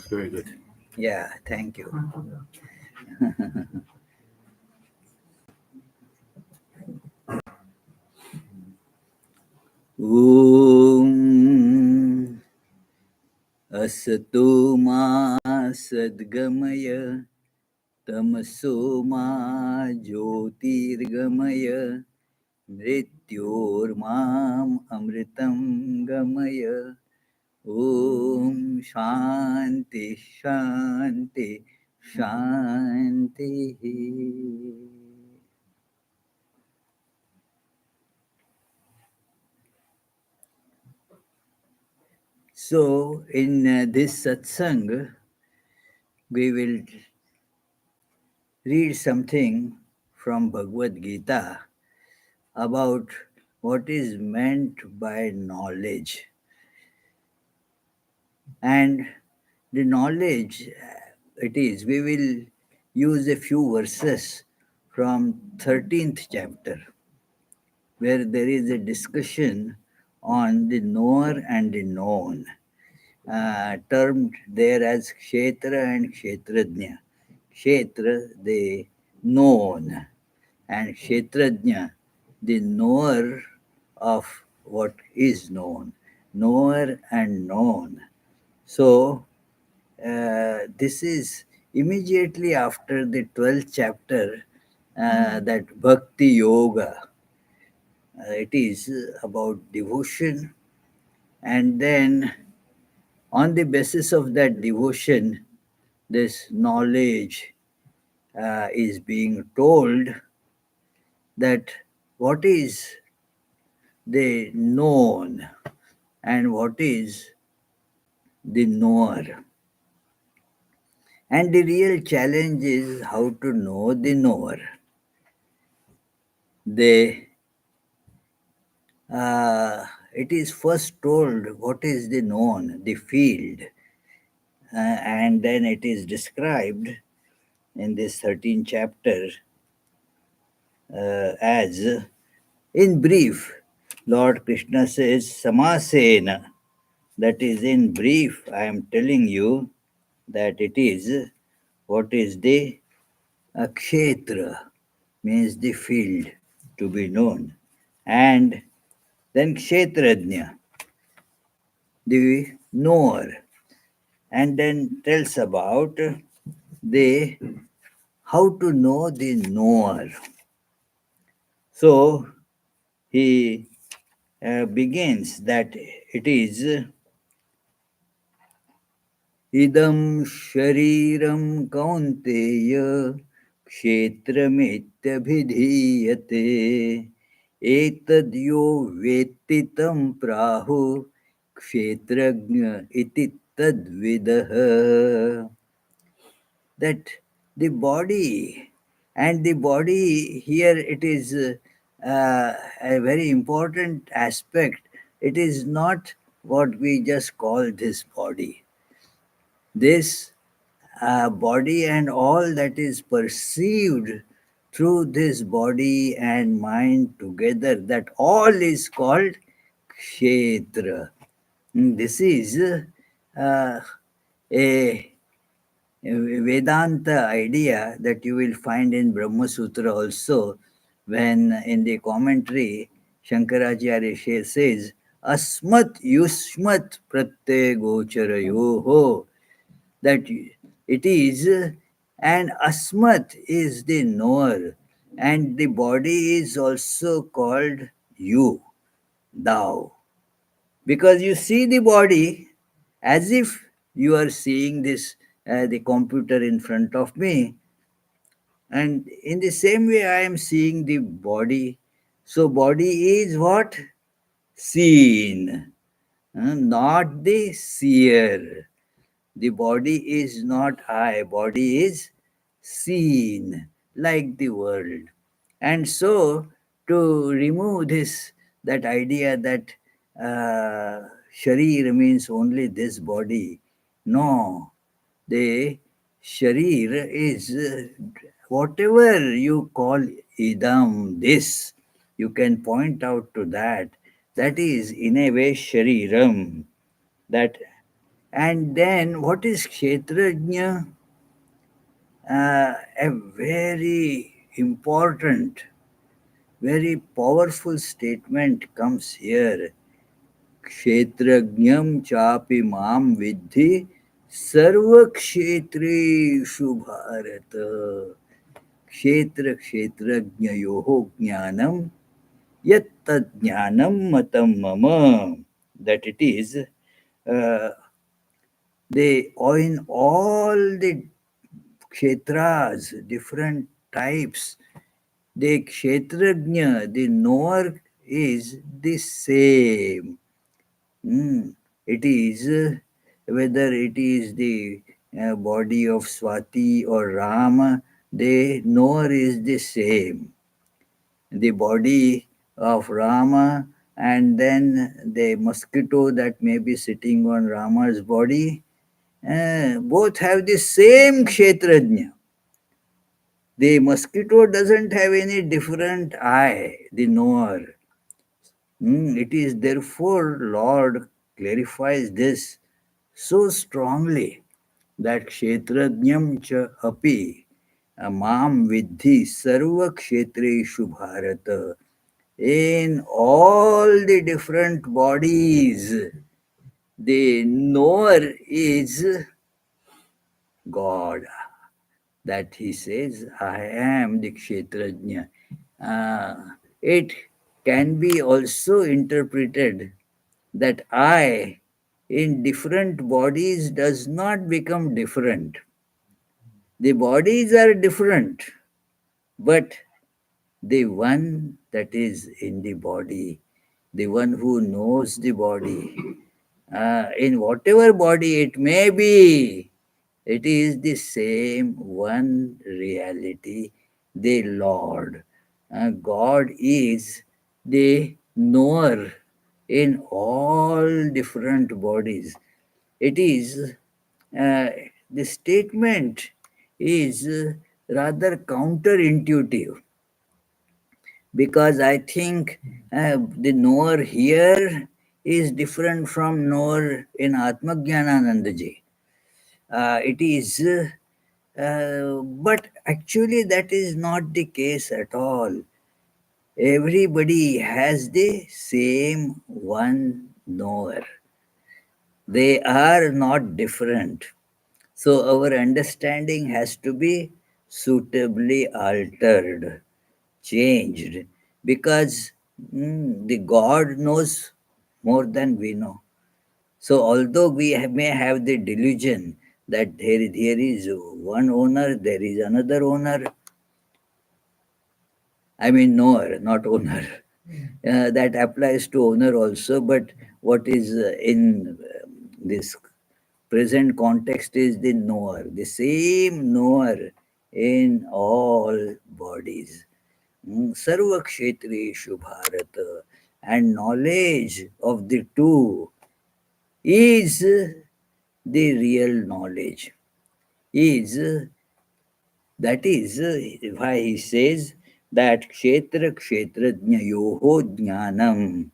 Very good. Yeah, thank you. Om Asato Ma Sadgamaya Tamaso Ma Jyotirgamaya Mrityormam Amritam Gamaya. Om Shanti Shanti Shanti. So, in this satsang, we will read something from Bhagavad Gita about what is meant by knowledge. And the knowledge it is, we will use a few verses from 13th chapter, where there is a discussion on the knower and the known, termed there as Kshetra and Kshetrajna. Kshetra, the known, and Kshetrajna, the knower of what is known. Knower and known. So, this is immediately after the 12th chapter, that Bhakti Yoga. It is about devotion, and then on the basis of that devotion, this knowledge is being told that what is the known and what is the knower. And the real challenge is how to know the knower. They, it is first told what is the known, the field, and then it is described in this 13th chapter as, in brief, Lord Krishna says, Samasena. That is, in brief, I am telling you that it is what is the kshetra, means the field to be known. And then kshetrajna, the knower. And then tells about the how to know the knower. So he begins that it is idam shariram kaunteya kshetrametyabhidhiyate etadyo vettitam prahu kshetrajna iti tadvidah. That the body, and the body here, it is a very important aspect. It is not what we just call this body. This body and all that is perceived through this body and mind together, that all is called kshetra. This is a Vedanta idea that you will find in Brahma Sutra also, when in the commentary Shankaracharya says, Asmat Yushmat Pratyay Gocharayoho, that it is, and Asmat is the knower, and the body is also called you, thou. Because you see the body as if you are seeing this, the computer in front of me, and in the same way I am seeing the body. So body is what? Seen, not the seer. The body is not I, body is seen, like the world. And so, to remove this, that idea that sharir means only this body, no, the sharir is whatever you call idam, this, you can point out to that. That is in a way shariram. That And then what is Kshetrajna? A very important, very powerful statement comes here. Kshetrajnam chapi mam vidhi sarva kshetreshu bharata. Kshetra kshetrajnayoho jnanam yatta jnanam matam mama. That it is, uh, they in all the kshetras, different types, the kshetrajna, the knower is the same. It is whether it is the body of Swati or Rama, the knower is the same. The body of Rama and then the mosquito that may be sitting on Rama's body, both have the same kshetrajna. The mosquito doesn't have any different eye, the knower. It is therefore Lord clarifies this so strongly that kshetrajnam cha api mam vidhi sarva kshetreshu bharata. In all the different bodies, the knower is God. That he says, I am the kshetrajna. It can be also interpreted that I in different bodies does not become different. The bodies are different, but the one that is in the body, the one who knows the body, in whatever body it may be, it is the same one reality, the Lord. God is the knower in all different bodies. It is, the statement is rather counterintuitive because I think the knower here is different from knower in Atmajnananandaji. It is, but actually that is not the case at all. Everybody has the same one knower. They are not different. So our understanding has to be suitably altered, changed, because the God knows more than we know. So although we may have the delusion that there is one owner, there is another owner, I mean knower, not owner. That applies to owner also, but what is in this present context is the knower, the same knower in all bodies. Sarva kshetreshu bharata. And knowledge of the two is the real knowledge. Is that is why he says that kshetra kshetrajnayoho jnanam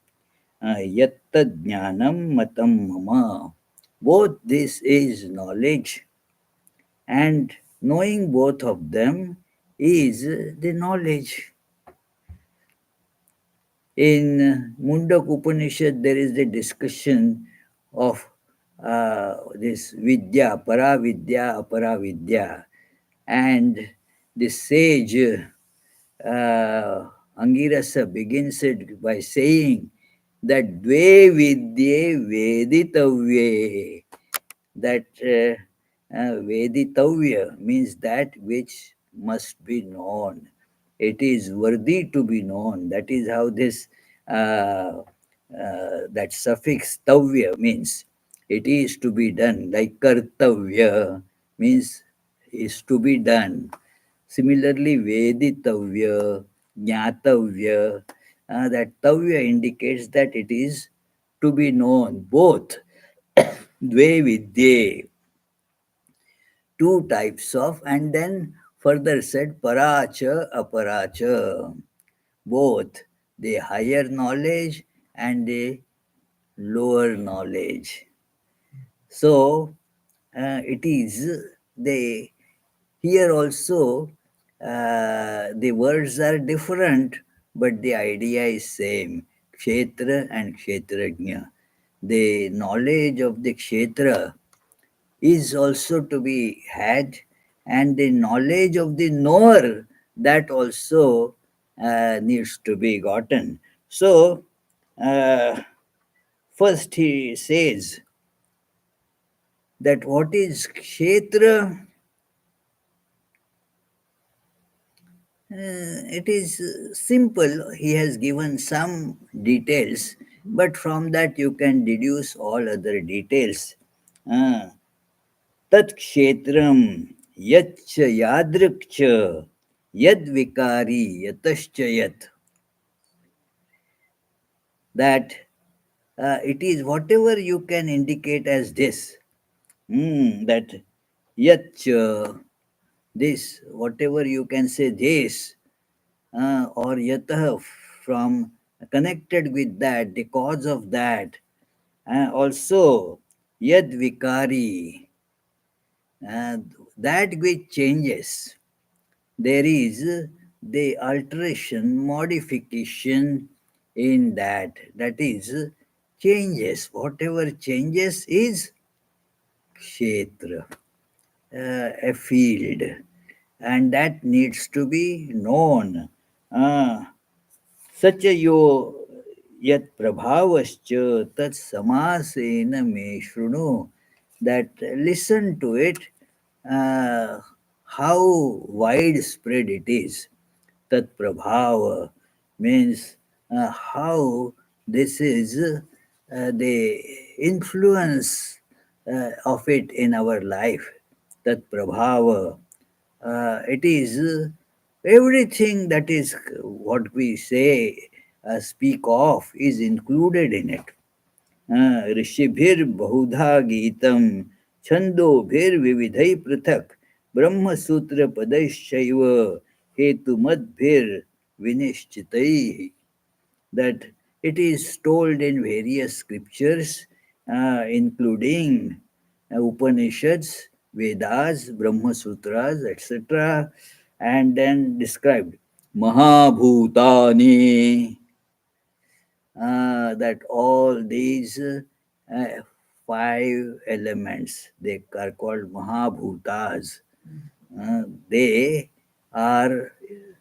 yatta jnanam matam mama. Both this is knowledge, and knowing both of them is the knowledge. In Mundak Upanishad, there is the discussion of this vidya, paravidya, aparavidya, and the sage Angirasa begins it by saying that dve vidye veditavye, that veditavya means that which must be known. It is worthy to be known. That is how this that suffix tavya means. It is to be done. Like kartavya means is to be done. Similarly, veditavya, jnatavya, that tavya indicates that it is to be known. Both dve vidye, two types of, and then further said paracha, aparacha, both the higher knowledge and the lower knowledge. So it is they here also the words are different, but the idea is same. Kshetra and Kshetrajna. The knowledge of the Kshetra is also to be had, and the knowledge of the knower, that also needs to be gotten. So uh, first he says that what is Kshetra. It is simple. He has given some details, but from that you can deduce all other details. Uh, Tat kshetram yach yadrikcha yad vikari yatascha yat. That it is whatever you can indicate as this. That yach, this, whatever you can say this, or yatah, from connected with that, the cause of that. Also, yad vikari, uh, that which changes. There is the alteration, modification in that. That is changes. Whatever changes is kshetra, a field, and that needs to be known. Uh, सच यो यत् प्रभावश्च तत् समासेन मे शृणु. That listen to it, uh, how widespread it is. Tat prabhava means how this is the influence of it in our life. Tat prabhava, it is everything that is what we say, speak of, is included in it. ऋषिभिर बहुधा गीतम छंदोभिर विविधै पृथक ब्रह्म सूत्र पदैश्चैव हेतुमद्भिर विनिश्चितैः. That it is told in various scriptures, including Upanishads, Vedas, Brahma Sutras, etc., and then described Mahabhutani, that all these five elements, they are called Mahabhutas. They are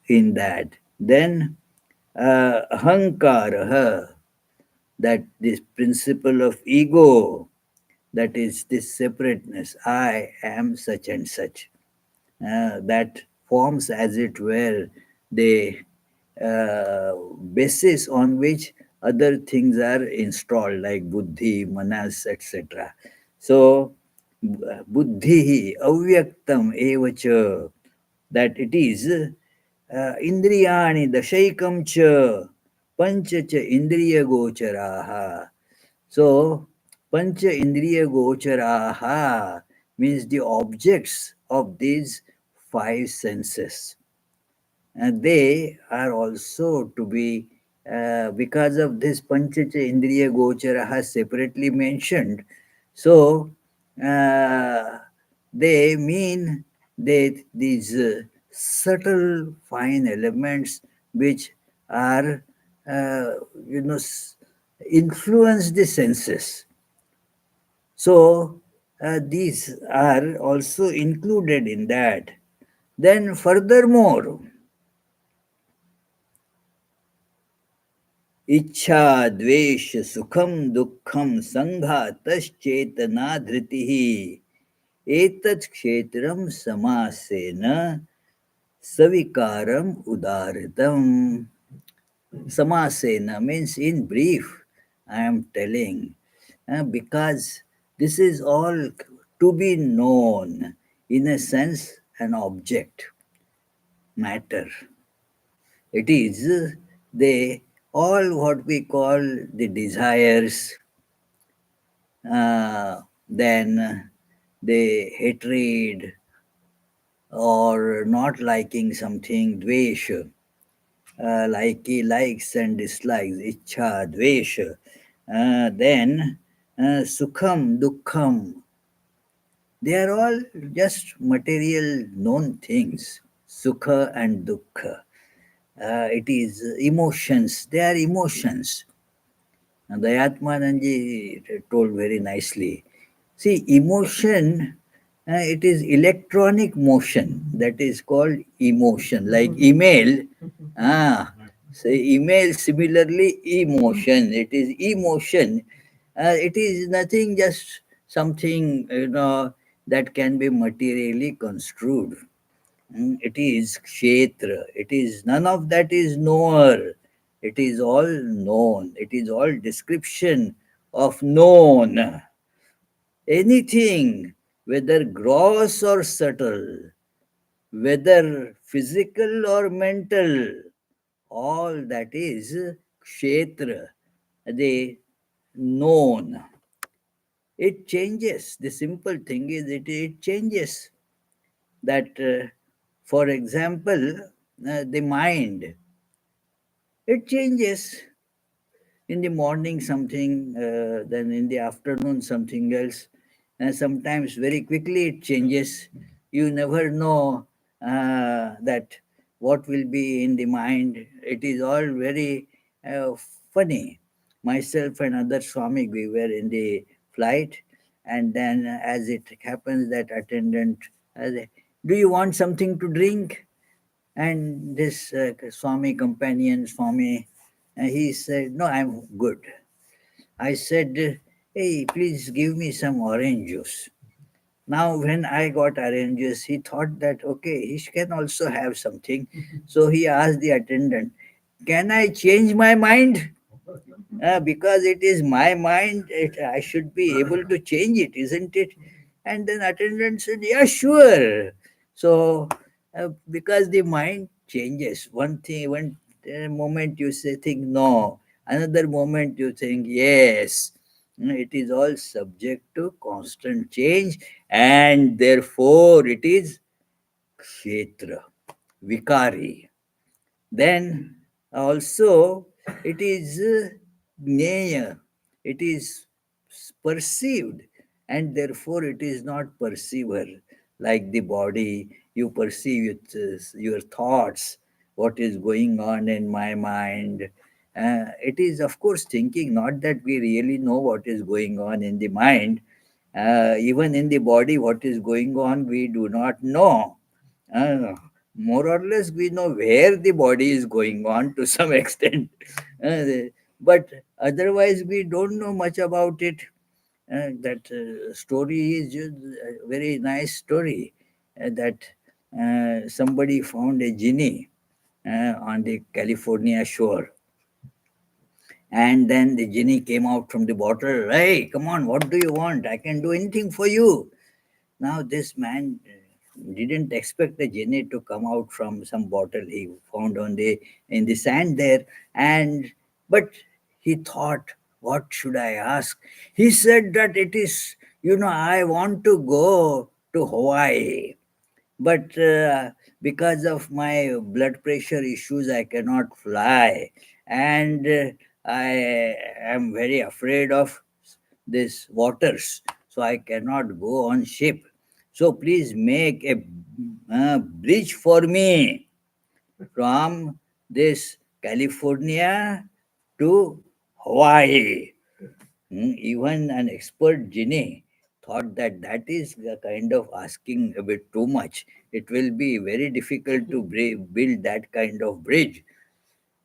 in that. Then ahankara, that this principle of ego, that is this separateness, I am such and such, that forms, as it were, the basis on which other things are installed, like buddhi, manas, etc. So, buddhi avyaktam evacha, that it is indriyani dashaikam cha pancha cha indriya gocharaha. So, pancha indriya gocharaha means the objects of these five senses. And they are also to be, because of this panchacha indriya gocharaha separately mentioned. So, uh, they mean that these subtle fine elements which are, uh, you know, influence the senses. So, these are also included in that. Then, furthermore, इच्छा द्वेष सुखम दुखम संघातश्चेतना धृतिः एतत् क्षेत्रम समासेन सविकारम उदाहृतम. Samasena means in brief, I am telling, because this is all to be known, in a sense, an object, matter. It is the all what we call the desires, then the hatred or not liking something, dvesha, likes and dislikes, ichha, dvesha. Then Sukham, Dukkham, they are all just material known things. Sukha and Dukkha. It is emotions, they are emotions. And the Yatmananji told very nicely. See, emotion, it is electronic motion that is called emotion, like email. Ah, so email similarly emotion. It is emotion. It is nothing, just something that can be materially construed. It is kshetra. It is none of that is knower. It is all known. It is all description of known. Anything, whether gross or subtle, whether physical or mental, all that is kshetra, the known. It changes. The simple thing is it changes. That, for example, the mind, it changes. In the morning something, then in the afternoon something else, and sometimes very quickly it changes. You never know that what will be in the mind. It is all very funny. Myself and other Swami, we were in the flight, and then as it happens that attendant, do you want something to drink? And this Swami companion, Swami, he said, no, I'm good. I said, hey, please give me some orange juice. Now, when I got orange juice, he thought that, okay, he can also have something. So he asked the attendant, can I change my mind? Because it is my mind, I should be able to change it, isn't it? And then attendant said, yeah, sure. So, because the mind changes, one thing, one moment you say, think no, another moment you think yes. It is all subject to constant change, and therefore it is kshetra, vikari. Then also it is jnaya, it is perceived, and therefore it is not perceiver. Like the body, you perceive it, your thoughts, what is going on in my mind. It is, of course, thinking, not that we really know what is going on in the mind. Even in the body, what is going on, we do not know. uh, More or less, we know where the body is going on to some extent. But otherwise, we don't know much about it. That story is just a very nice story, that somebody found a genie on the California shore. And then the genie came out from the bottle. Hey, come on, what do you want? I can do anything for you. Now, this man didn't expect the genie to come out from some bottle he found on the in the sand there, and but he thought, what should I ask? He said that it is, I want to go to Hawaii, but because of my blood pressure issues, I cannot fly, and I am very afraid of these waters, so I cannot go on ship. So please make a bridge for me from this California to Hawaii. Even an expert genie thought that that is the kind of asking a bit too much. It will be very difficult to build that kind of bridge.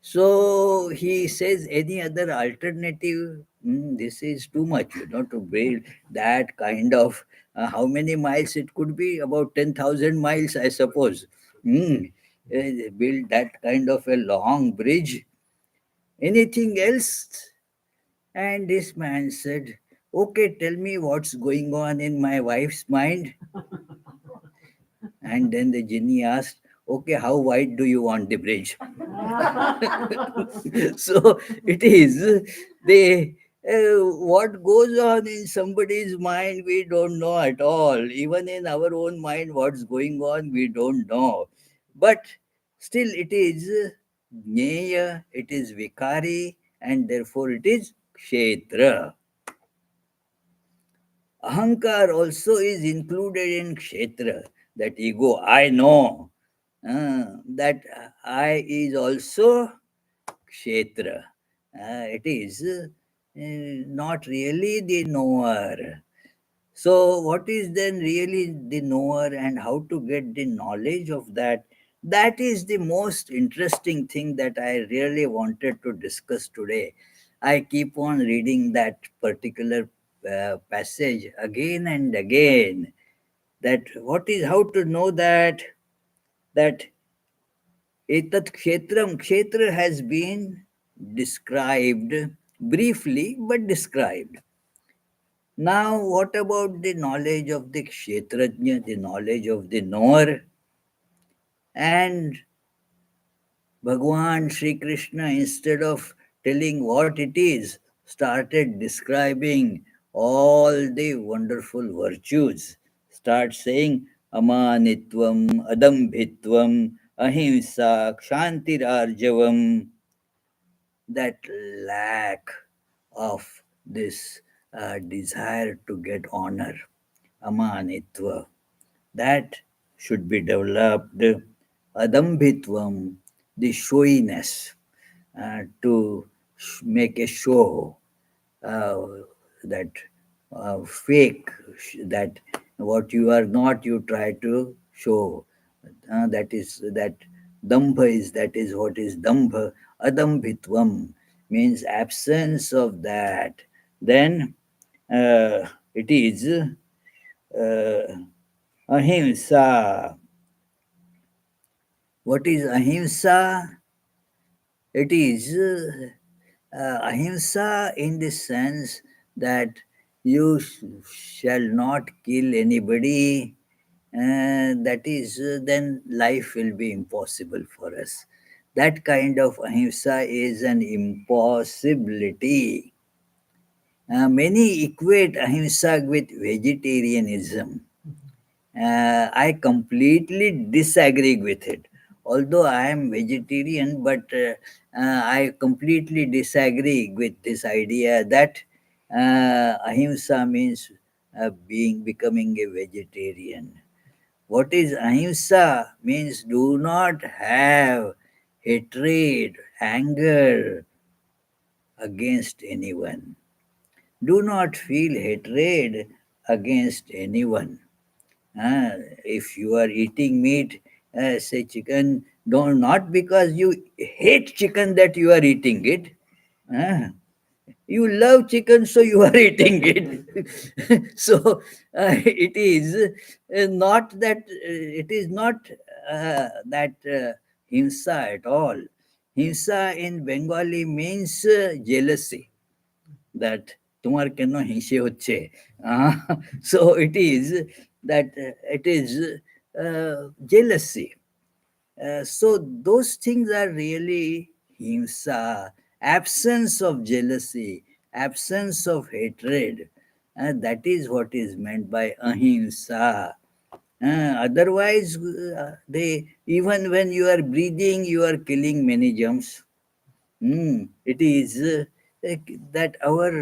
So he says, any other alternative? This is too much, to build that kind of. How many miles it could be? About 10,000 miles, I suppose. Build that kind of a long bridge. Anything else? And this man said, okay, tell me what's going on in my wife's mind. And then the genie asked, okay, how wide do you want the bridge? So it is the what goes on in somebody's mind, we don't know at all. Even in our own mind, what's going on, we don't know. But still, it is Jnaya, it is Vikari, and therefore it is Kshetra. Ahankar also is included in kshetra, that ego, I know. That I is also kshetra. It is not really the knower. So, what is then really the knower and how to get the knowledge of that? That is the most interesting thing that I really wanted to discuss today. I keep on reading that particular passage again and again. That what is how to know that etat kshetram, kshetra has been described briefly, but described. Now, what about the knowledge of the kshetrajna, the knowledge of the knower? And Bhagwan Sri Krishna, instead of telling what it is, started describing all the wonderful virtues. Start saying amanitvam, adambhitvam, ahimsa, kshantirarjavam, that lack of this desire to get honor, amanitva, that should be developed. Adambhitvam, the showiness, to make a show, uh, that fake, that what you are not, you try to show. That is that dambha is that is what is dambha. Adambhitvam means absence of that. Then it is ahimsa. What is ahimsa? It is ahimsa in the sense that you shall not kill anybody. That is, then life will be impossible for us. That kind of ahimsa is an impossibility. Many equate ahimsa with vegetarianism. I completely disagree with it. Although I am vegetarian, but I completely disagree with this idea that ahimsa means becoming a vegetarian. What is ahimsa means do not have hatred, anger against anyone. Do not feel hatred against anyone. Uh, if you are eating meat, say chicken, don't not because you hate chicken that you are eating it. Uh, you love chicken, so you are eating it. So it is not that it is not that himsa at all. Himsa in Bengali means jealousy. That তোমার কেন হিংসে হচ্ছে so it is that it is jealousy. So those things are really himsa, absence of jealousy, absence of hatred. That is what is meant by ahimsa. Otherwise, they even when you are breathing, you are killing many germs. It is that our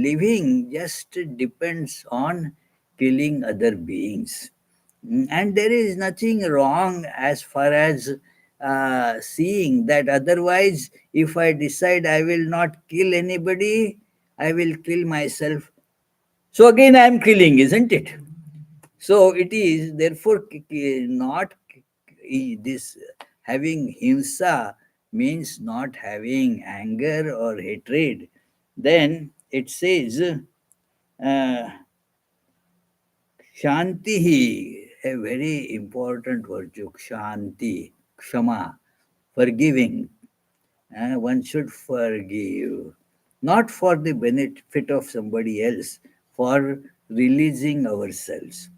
living just depends on killing other beings. And there is nothing wrong as far as seeing that. Otherwise, if I decide I will not kill anybody, I will kill myself. So again, I am killing, isn't it? So it is therefore not this having himsa means not having anger or hatred. Then it says shanti, a very important virtue, shanti, kshama, forgiving. One should forgive, not for the benefit of somebody else, for releasing ourselves.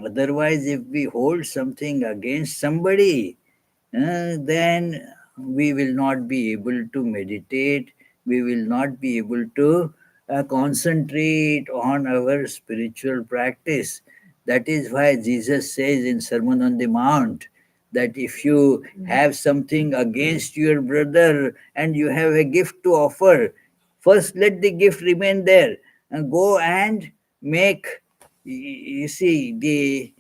Otherwise, if we hold something against somebody, then we will not be able to meditate, we will not be able to concentrate on our spiritual practice. That is why Jesus says in Sermon on the Mount that if you have something against your brother and you have a gift to offer, first let the gift remain there and go and make, you see, the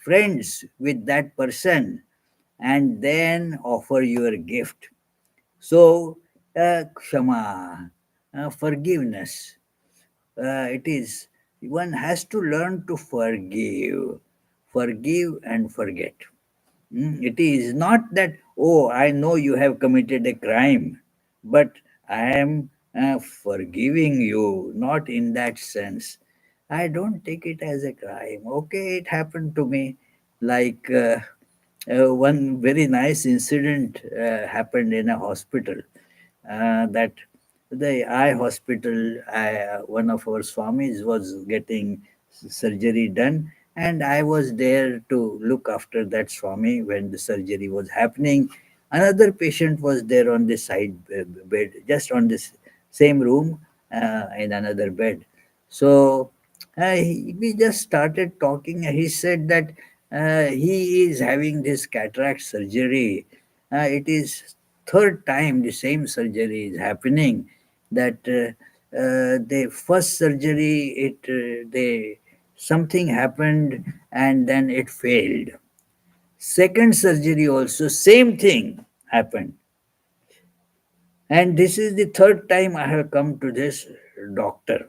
friends with that person, and then offer your gift. So, kshama, forgiveness. It is, one has to learn to forgive and forget. It is not that, oh, I know you have committed a crime, but I am forgiving you, not in that sense. I don't take it as a crime. Okay, it happened to me. Like one very nice incident happened in a hospital, that the eye hospital, one of our swamis was getting surgery done, and I was there to look after that swami when the surgery was happening. Another patient was there on the side bed, just on this same room, in another bed. So we just started talking. He said that he is having this cataract surgery. It is third time the same surgery is happening. That the first surgery, it they something happened and then it failed. Second surgery also same thing happened, and this is the third time I have come to this doctor.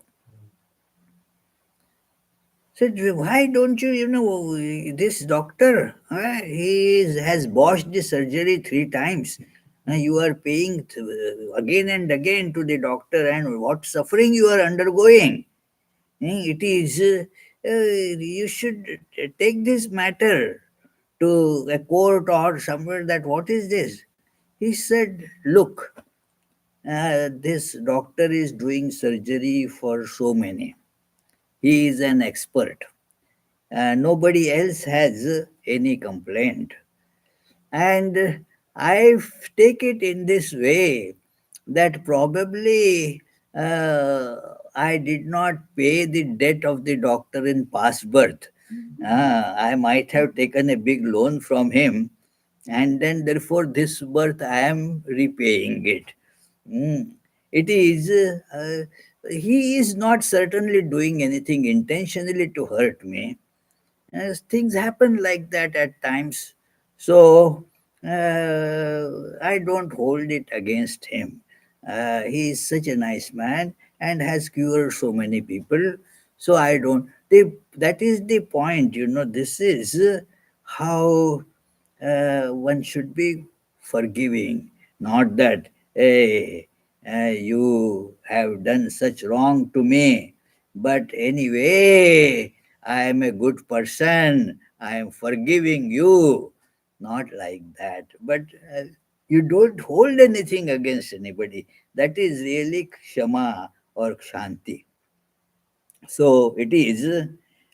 Said, why don't you, this doctor, has botched the surgery three times. You are paying again and again to the doctor, and what suffering you are undergoing. It is, you should take this matter to a court or somewhere, that what is this? He said, look, this doctor is doing surgery for so many. He is an expert. Nobody else has any complaint. And I take it in this way that probably I did not pay the debt of the doctor in past birth. I might have taken a big loan from him, and then therefore this birth I am repaying it. Mm. It is, he is not certainly doing anything intentionally to hurt me. Things happen like that at times. So I don't hold it against him. He is such a nice man and has cured so many people. So I don't. That is the point. This is how one should be forgiving. Not that, hey, you have done such wrong to me. But anyway, I am a good person. I am forgiving you. Not like that. But you don't hold anything against anybody. That is really kshama or kshanti. So it is,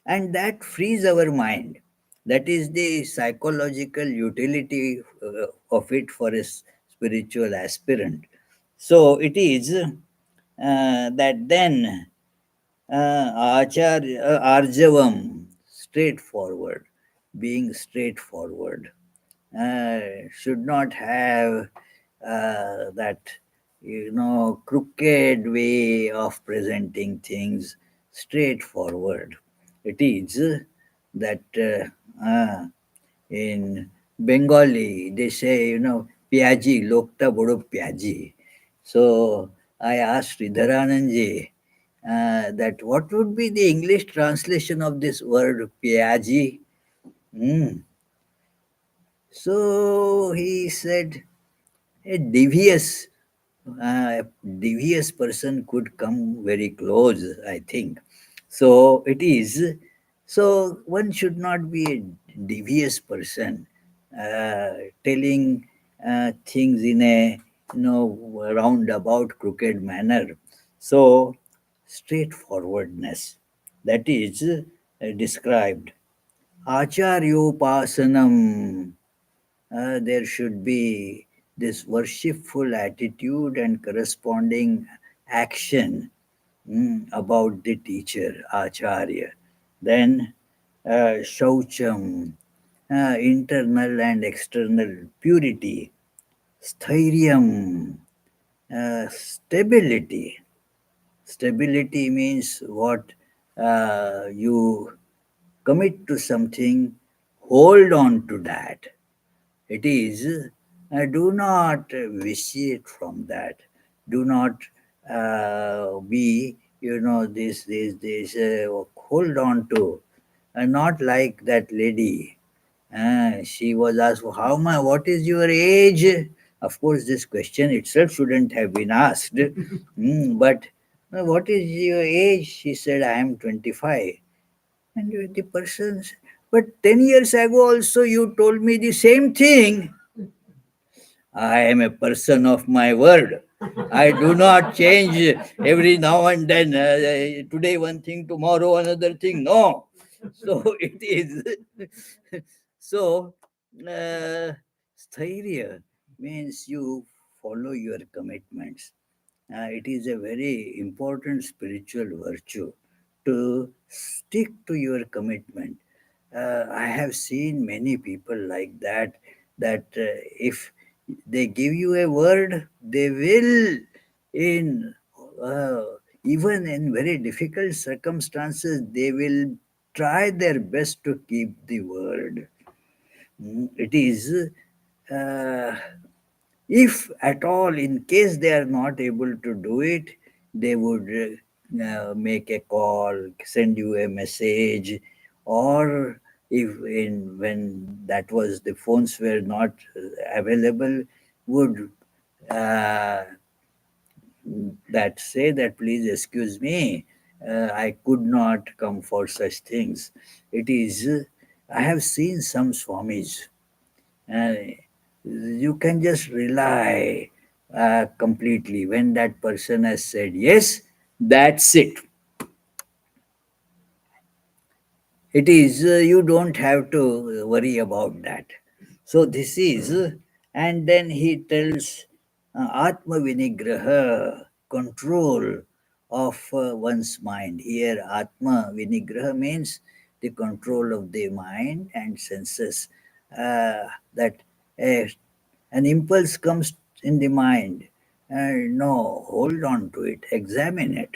and that frees our mind. That is the psychological utility of it for a spiritual aspirant. So it is that then arjavam, straightforward, being straightforward, should not have that, crooked way of presenting things. Straightforward. It is that in Bengali they say, Pyaji, Lokta Bodo Pyaji. So I asked Sridharananji that what would be the English translation of this word Pyaji? Hmm. So he said, a devious person could come very close, I think. So it is. So one should not be a devious person, telling things in a, roundabout, crooked manner. So straightforwardness, that is described. Acharyopasanam, there should be this worshipful attitude and corresponding action about the teacher, Acharya. Then Shaucham, internal and external purity. Sthiryam, stability. Stability means what? you commit to something, hold on to that. It is, do not vitiate from that. Do not be, hold on to. Not like that lady. She was asked, "How much? What is your age?" Of course, this question itself shouldn't have been asked. But what is your age? She said, "I am 25." And the person said, "But 10 years ago also you told me the same thing." I am a person of my word. I do not change every now and then. Today one thing, tomorrow another thing. No. So it is. So, uh, Sthairya means you follow your commitments. It is a very important spiritual virtue to stick to your commitment. I have seen many people like that, that if they give you a word, they will, in uh, even in very difficult circumstances, they will try their best to keep the word. It is, uh, if at all, in case they are not able to do it, they would make a call, send you a message, or if in when that was the phones were not available, would uh, that say that, "Please excuse me, I could not come for such things." It is, I have seen some swamis, uh, you can just rely completely. When that person has said yes, that's it. It is, you don't have to worry about that. So this is, and then he tells Atma Vinigraha, control of one's mind. Here, Atma Vinigraha means the control of the mind and senses. That uh, an impulse comes in the mind, no, hold on to it, examine it.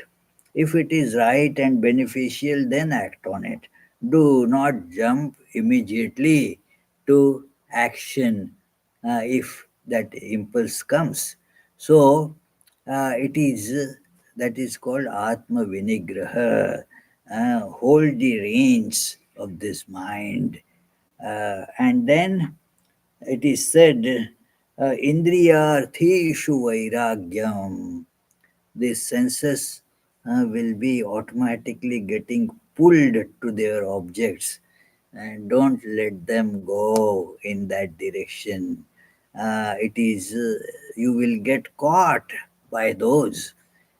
If it is right and beneficial, then act on it. Do not jump immediately to action if that impulse comes. So, it is, that is called Atma Vinigraha. Hold the reins of this mind. And then it is said, Indriyarthishu Vairagyam. The senses will be automatically getting pulled to their objects, and don't let them go in that direction. It is, you will get caught by those,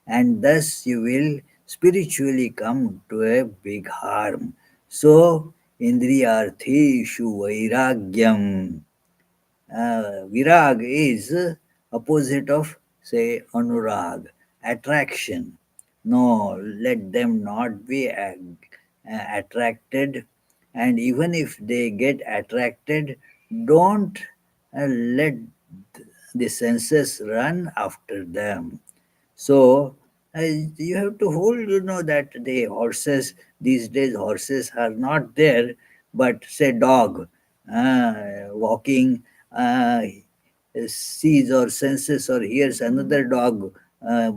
and thus you will spiritually come to a big harm. So, Indriyarthishu Vairagyam. Virag is opposite of, say, anurag, attraction. No, let them not be attracted, and even if they get attracted, don't let the senses run after them. So you have to hold, that the horses, these days horses are not there, but say dog walking, uh, sees or senses or hears another dog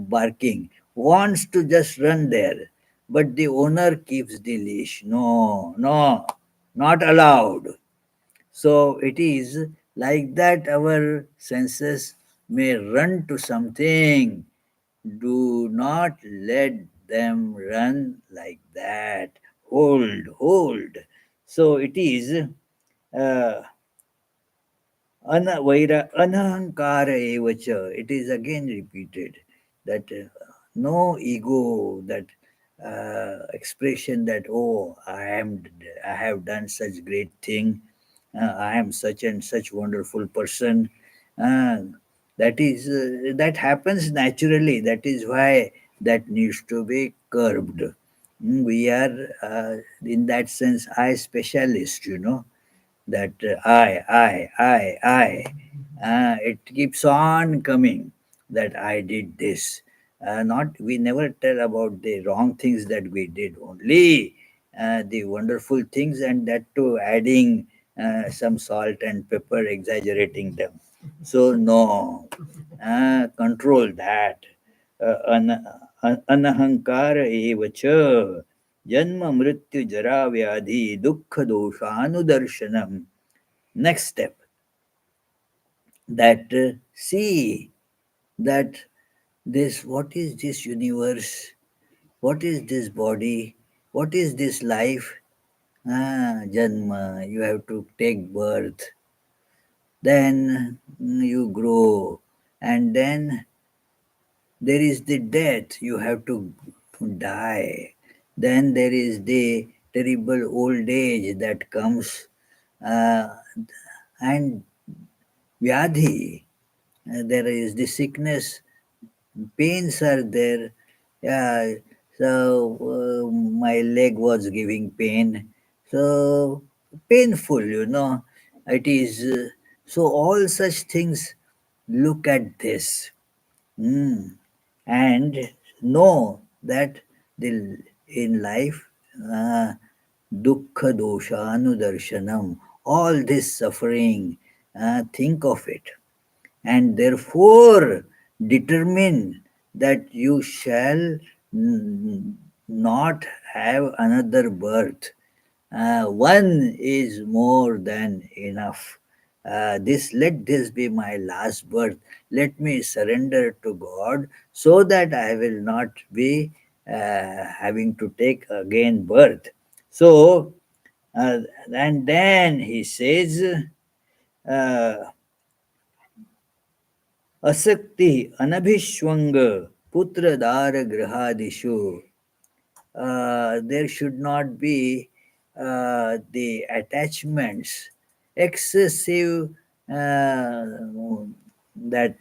barking, wants to just run there, but the owner keeps the leash. No, no, not allowed. So it is like that our senses may run to something. Do not let them run like that. Hold, hold. So it is, uh, anahankara evacha. It is again repeated that no ego, that expression that, oh, I have done such great thing, I am such and such wonderful person. Uh, that is, that happens naturally. That is why that needs to be curbed. We are, in that sense, I specialist, that I. It keeps on coming that I did this. Not we never tell about the wrong things that we did, only the wonderful things, and that too adding some salt and pepper, exaggerating them. So no, control that. Anahankara eva cha janma mrityu jara vyadhi dukkha doshanudarshanam. Next step, that see that this, what is this universe, what is this body, what is this life? Janma, you have to take birth, then you grow, and then there is the death, you have to die. Then there is the terrible old age that comes, uh, and vyadhi, there is the sickness, pains are there. Yeah, so my leg was giving pain. So painful, It is so all such things. Look at this, and know that the in life, uh, dukkha doshanudarshanam, all this suffering, think of it, and therefore determine that you shall not have another birth. One is more than enough. Let this be my last birth. Let me surrender to God so that I will not be having to take again birth. So, uh, and then he says, uh, असक्ति अनभिष्वंग पुत्रदार गृहादिषु. There should not be the attachments, excessive, uh, that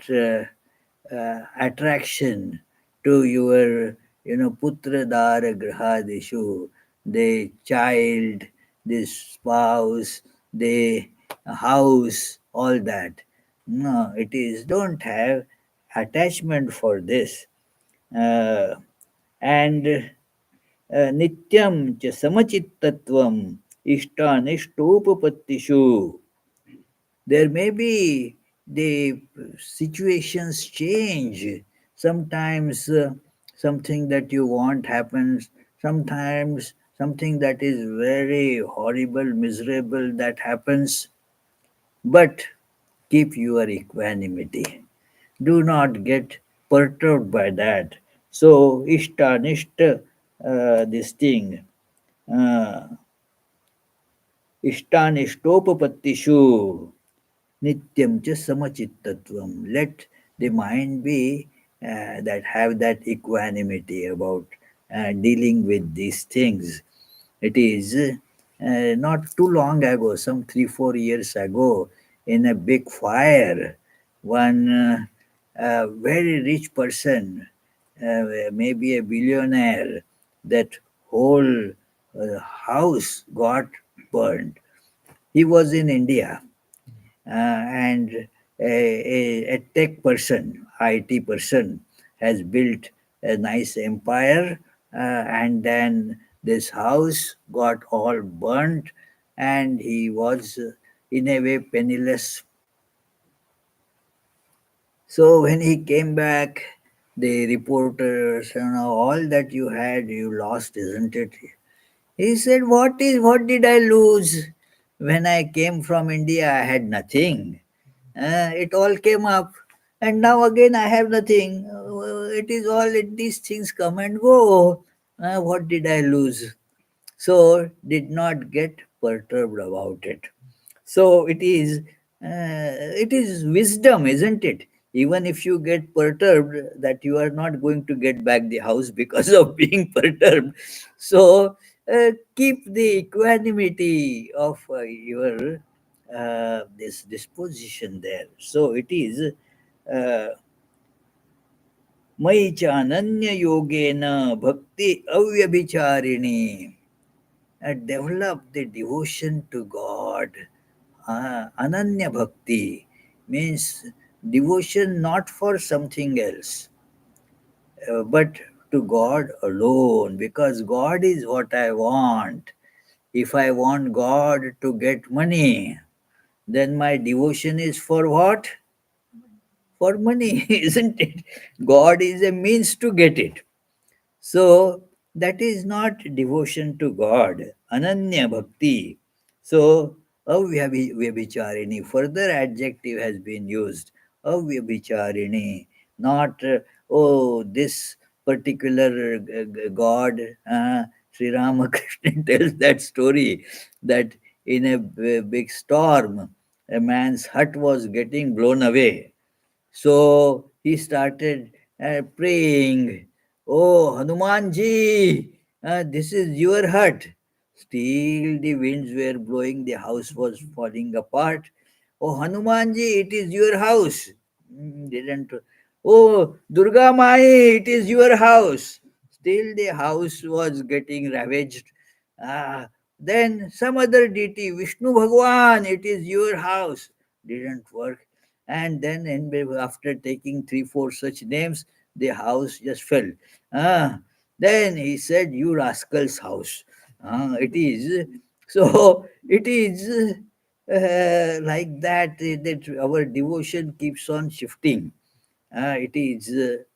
attraction to your, putra dara grihadishu, the child, the spouse, the house, all that. No, it is, don't have attachment for this. Uh, and नित्यं च समचित्तत्वम् इष्टानिष्टोपपत्तिषु. There may be the situations change. Sometimes something that you want happens, sometimes something that is very horrible, miserable that happens, but keep your equanimity. Do not get perturbed by that. So, ishtanishta, this thing, uh, ishtanishtopapatishu, nityam cha samachittatvam. Let the mind be that have that equanimity about dealing with these things. It is not too long ago, some 3 4 years ago, in a big fire, one very rich person, maybe a billionaire, that whole house got burned. He was in India, and a tech person, IT person, has built a nice empire, and then this house got all burnt, and he was, in a way, penniless. So when he came back, the reporters, all that you had, you lost, isn't it? He said, what did I lose? When I came from India, I had nothing. It all came up, and now again I have nothing. It is all, these things come and go. What did I lose? So did not get perturbed about it. So it is wisdom, isn't it? Even if you get perturbed, that you are not going to get back the house because of being perturbed. So keep the equanimity of your this disposition there. So it is मयि च अनन्य योगेन भक्ति अव्यभिचारिणी. Develop the devotion to God. Ananya Bhakti means devotion not for something else. but to God alone, because God is what I want. If I want God to get money, then my devotion is for what? For money, isn't it? God is a means to get it. So that is not devotion to God, ananya bhakti. So avyabhicharini, further adjective has been used, avyabhicharini, not oh this particular God. Sri Ramakrishna tells that story that in a big storm, a man's hut was getting blown away, so he started praying, "Oh, Hanumanji, this is your hut." Still, the winds were blowing, the house was falling apart. "Oh, Hanumanji, it is your house." Didn't. "Oh, Durga Mai, it is your house." Still, the house was getting ravaged. Then some other deity, Vishnu Bhagwan, it is your house. Didn't work. And then after taking three, four such names, the house just fell. Ah, then he said, "You rascal's house." It is. So it is like that, that our devotion keeps on shifting. It is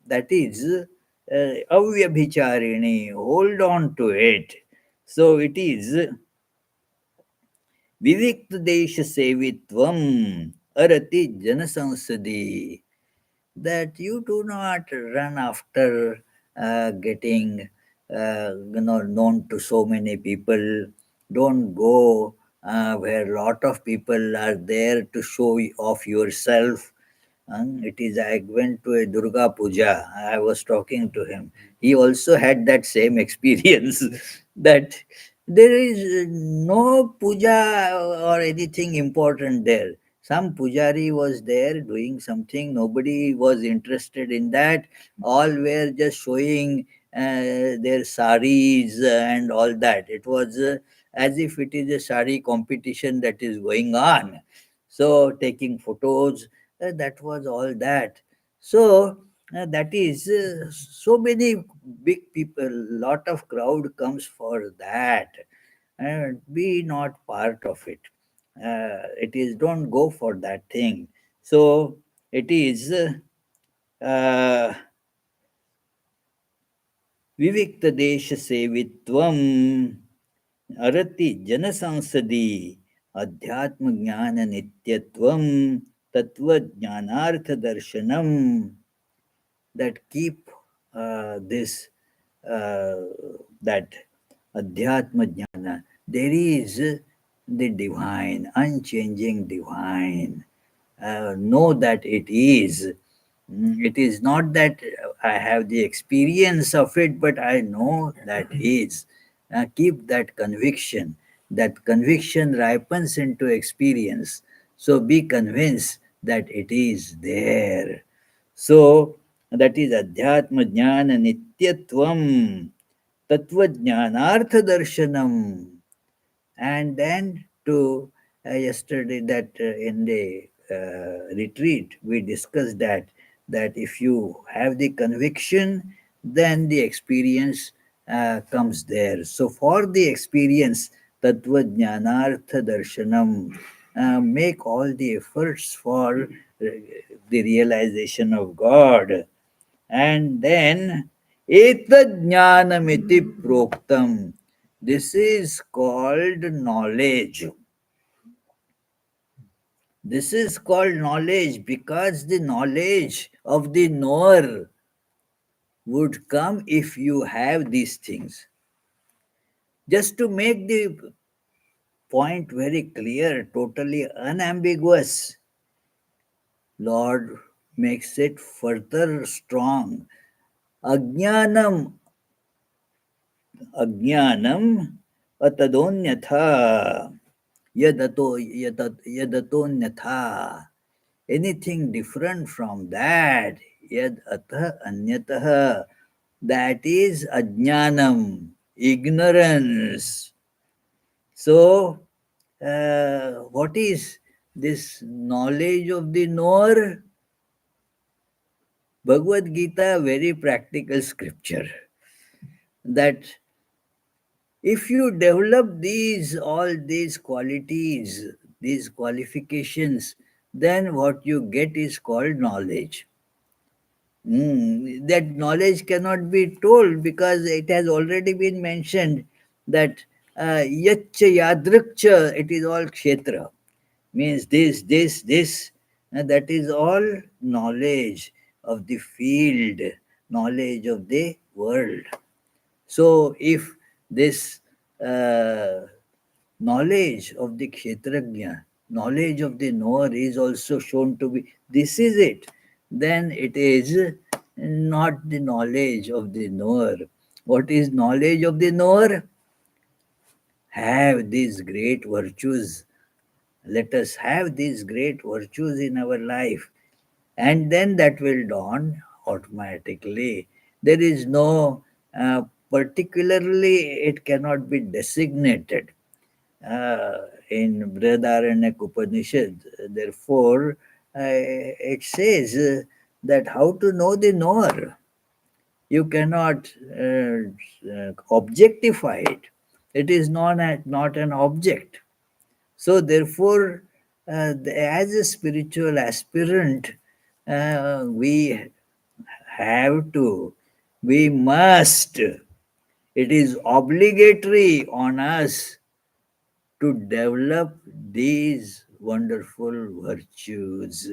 that is avyabhicharini. Hold on to it. So it is vivikt desha sevitvam arati janasansadi, that you do not run after getting known to so many people. Don't go where lot of people are there to show off yourself. It is, I went to a Durga Puja. I was talking to him. He also had that same experience that there is no puja or anything important there. Some pujari was there doing something. Nobody was interested in that. All were just showing their saris and all that. It was as if it is a sari competition that is going on. So taking photos, that was all that. So that is so many big people, lot of crowd comes for that, and be not part of it. It is, don't go for that thing. So it is विविक्त देश सेवित्वम अरति जन संसदी अध्यात्म ज्ञान नित्यत्वम तत्व ज्ञानार्थ दर्शनम, that keep this that adhyatma jnana, there is the divine, unchanging divine. Know that it is. It is not that I have the experience of it, but I know that is. Keep that conviction. That conviction ripens into experience. So be convinced that it is there. So that is Adhyatma Jnana Nityatvam Tattva Jnanartha Darshanam. And then to yesterday, that in the retreat we discussed that if you have the conviction, then the experience comes there. So for the experience, tattva jnanartha darshanam, make all the efforts for the realization of God. And then etadjnanamiti proktam, this is called knowledge. This is called knowledge because the knowledge of the knower would come if you have these things. Just to make the point very clear, totally unambiguous, Lord makes it further strong. Ajnanam, ajnanam atadonyatha, yadato anything different from that, yad atha anyatah, that is ajnanam, ignorance. So what is this knowledge of the knower? Bhagavad Gita, very practical scripture, that if you develop these all these qualities, these qualifications, then what you get is called knowledge. That knowledge cannot be told because it has already been mentioned that yaccha yadrikcha, it is all kshetra, means this, that is all knowledge of the field, knowledge of the world. So if this uh, knowledge of the kshetrajna, knowledge of the knower is also shown to be this is it, then it is not the knowledge of the knower. What is knowledge of the knower? Have these great virtues. Let us have these great virtues in our life, and then that will dawn automatically. There is no particularly, it cannot be designated in Brihadaranyaka Upanishad. Therefore, it says that how to know the knower. You cannot objectify it. It is not an object. So, therefore, as a spiritual aspirant, we have to, we must, it is obligatory on us to develop these wonderful virtues.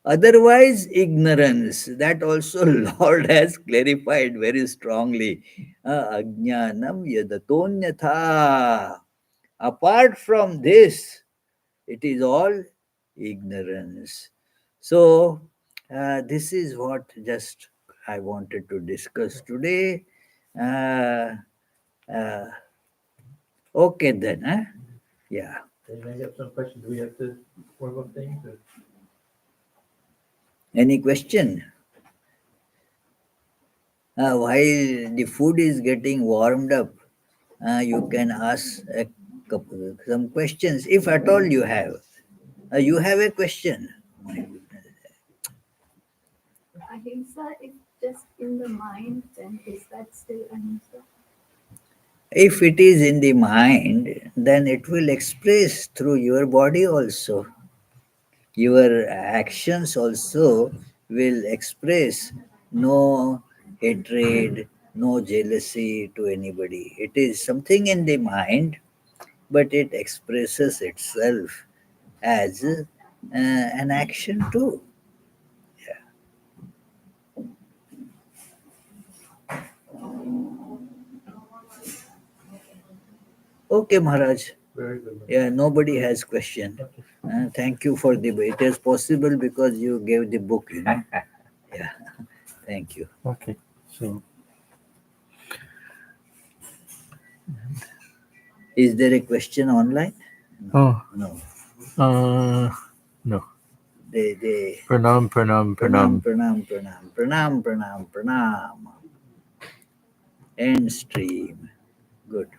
Otherwise, ignorance. That also Lord has clarified very strongly. Ajnanam yadatonyatha. Apart from this, it is all ignorance. So, this is what just I wanted to discuss today. Uh, uh, okay, then. Yeah. I have some questions. Do we have to form up things? Or? Any question? While the food is getting warmed up, you can ask some questions, if at all you have. You have a question? My goodness. Ahimsa is just in the mind, then is that still ahimsa? If it is in the mind, then it will express through your body also. Your actions also will express no hatred, no jealousy to anybody. It is something in the mind, but it expresses itself as an action too. Okay, Maharaj. Very good. Yeah, nobody has question. Okay. Thank you for the. It is possible because you gave the book. Yeah. Thank you. Okay. So Is there a question online? oh No. no. They Pranam, pranam, pranam. pranam. End stream. Good.